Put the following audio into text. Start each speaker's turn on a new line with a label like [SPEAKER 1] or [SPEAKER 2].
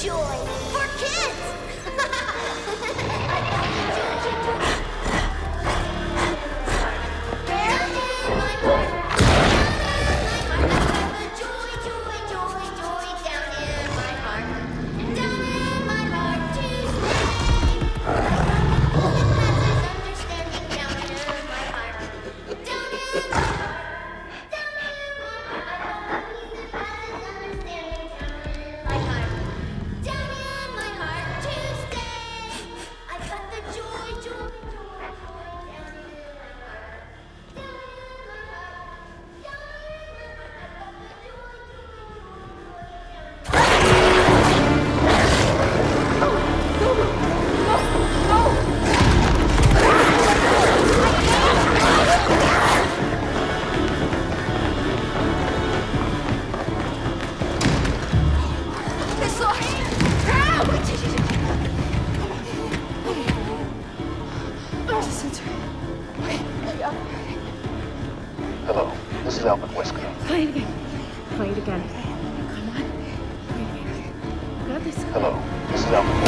[SPEAKER 1] joy for kids.
[SPEAKER 2] Hello, this is Alvin Whiskey.
[SPEAKER 3] Play it again. Play it again. Come on. Play it again. You got this.
[SPEAKER 2] Hello, this is Alvin